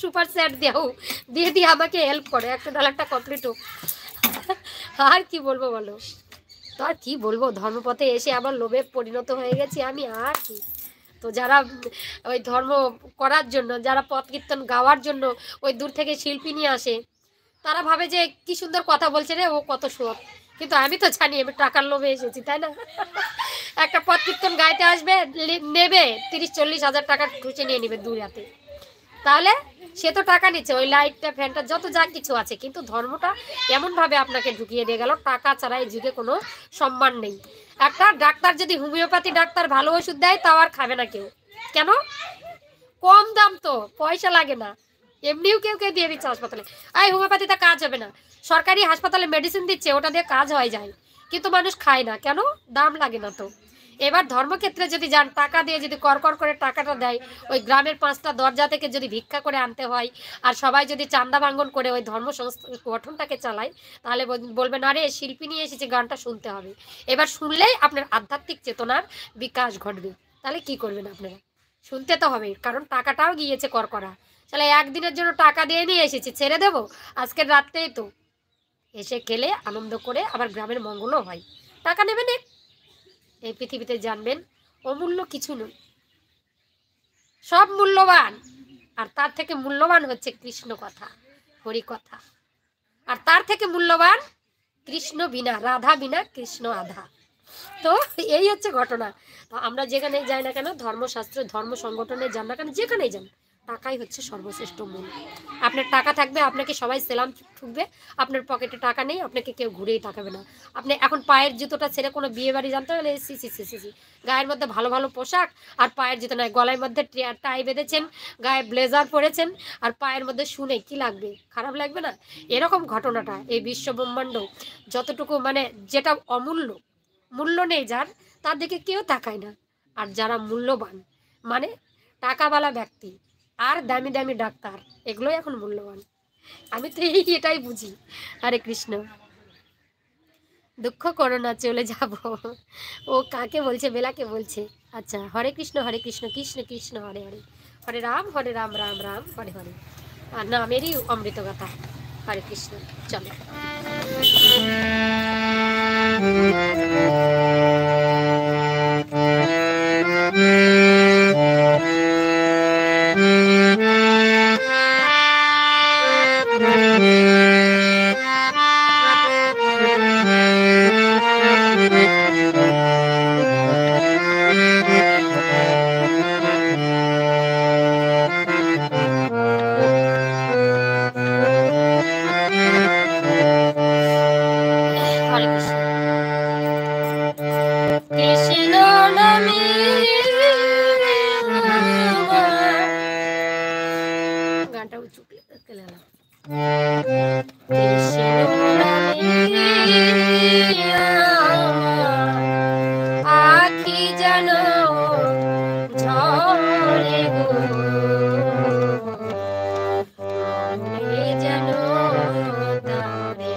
Super chat দাও, দিয়ে দিয়ে আমাকে হেল্প করে $100 কমপ্লিট হোক। আর কি বলবো বলো? তো আর কি বলবো, ধর্মপথে এসে আবার লোভে পরিণত হয়ে গেছি আমি, আর কি। তো যারা ওই ধর্ম করার জন্য, যারা পথ কীর্তন গাওয়ার জন্য ওই দূর থেকে শিল্পী নিয়ে আসে, তারা ভাবে যে কি সুন্দর কথা বলছে রে, ও কত সৎ। কিন্তু আমি তো জানি আমি টাকার লোভে এসেছি, তাই না? একটা পথ কীর্তন গাইতে আসবে, নেবে 30-40 হাজার টাকা ঠুসে নিয়ে নেবে 2 রাতে। তাহলে সে তো টাকা নিচ্ছে, ওই লাইটটা ফ্যানটা যত যা কিছু আছে, কিন্তু ধর্মটা এমনভাবে আপনাকে ঢুকিয়ে দিয়ে গেল, টাকা ছাড়া এই যুগে কোনো সম্মান নেই। একটা ডাক্তার যদি হোমিওপ্যাথি ডাক্তার ভালো ওষুধ দেয়, তাও আর খাবে না কেউ। কেন? কম দাম তো, পয়সা লাগে না, এমনিও কেউ কেউ দিয়ে দিচ্ছে হাসপাতালে। এই হোমিওপ্যাথিতে কাজ হবে না, সরকারি হাসপাতালে মেডিসিন দিচ্ছে, ওটা দিয়ে কাজ হয়ে যায়, কিন্তু মানুষ খায় না কেন? দাম লাগে না তো। এবার ধর্মক্ষেত্রে যদি যান, টাকা দিয়ে যদি কর করে টাকাটা দেয়, ওই গ্রামের 5টা দরজা থেকে যদি ভিক্ষা করে আনতে হয়, আর সবাই যদি চান্দা ভাঙ্গন করে ওই ধর্ম সংস্থা গঠনটাকে চালায়, তাহলে বলবেন আরে শিল্পী নিয়ে এসেছে, গানটা শুনতে হবে। এবার শুনলেই আপনার আধ্যাত্মিক চেতনার বিকাশ ঘটবে। তাহলে কি করবেন আপনারা? শুনতে তো হবে, কারণ টাকাটাও গিয়েছে কর করা। তাহলে একদিনের জন্য টাকা দিয়ে নিয়ে এসেছি, ছেড়ে দেবো? আজকের রাত্রেই তো এসে খেলে আনন্দ করে আবার গ্রামের মঙ্গলও হয়। টাকা নেবেন এই পৃথিবীতে, জানবেন অমূল্য কিছু নয়, সব মূল্যবান। আর তার থেকে মূল্যবান হচ্ছে কৃষ্ণ কথা, হরি কথা। আর তার থেকে মূল্যবান কৃষ্ণ বিনা, রাধা বিনা কৃষ্ণ আধা। তো এই হচ্ছে ঘটনা। তো আমরা যেখানেই যাই না কেন, ধর্মশাস্ত্র ধর্ম সংগঠনে যান না কেন, যেখানেই যান, টাকাই হচ্ছে সর্বশ্রেষ্ঠ মূল। আপনার টাকা থাকবে, আপনাকে সবাই সেলাম ঠুকবে। আপনার পকেটে টাকা নেই, আপনাকে কেউ ঘুরেই তাকাবে না। আপনি এখন পায়ের জুতোটা ছেড়ে কোনো বিয়ে বাড়ি জানতে হলে সি সি সি সি সি, গায়ের মধ্যে ভালো ভালো পোশাক আর পায়ের জুতো নয়, গলার মধ্যে টাই বেঁধেছেন, গায়ে ব্লেজার পরেছেন, আর পায়ের মধ্যে শুনে কি লাগবে? খারাপ লাগবে না? এরকম ঘটনাটা এই বিশ্ব ব্রহ্মাণ্ড যতটুকু, মানে যেটা অমূল্য, মূল্য নেই যার, তার দিকে কেউ তাকায় না। আর যারা মূল্যবান, মানে টাকাওয়ালা ব্যক্তি আর দামি দামি ডাক্তার, এগুলোই এখন মূল্যবান। আমি তো এটাই বুঝি। হরে কৃষ্ণ। দুঃখ করো না, চলে যাব। ও কাকে বলছে? বেলাকে বলছে। আচ্ছা, হরে কৃষ্ণ কৃষ্ণ কৃষ্ণ হরে হরে, হরে রাম রাম রাম হরে হরে। আর নামেরই অমৃত কথা। হরে কৃষ্ণ। চলো। গানটা উঁচু গেলাম। আখি যেন ঝরে গো, যেন তারে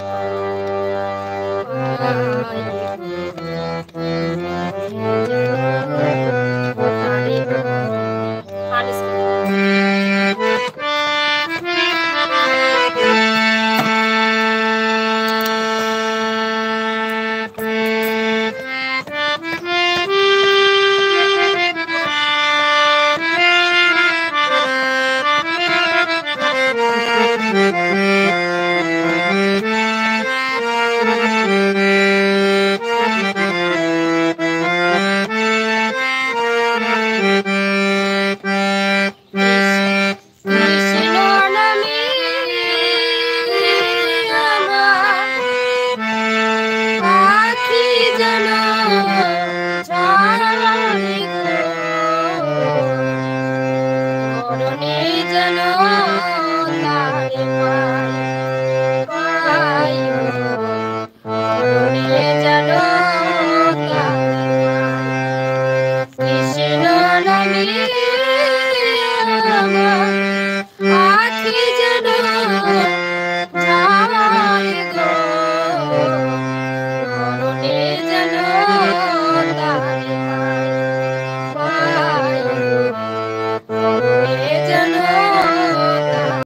যেন তারে পাই।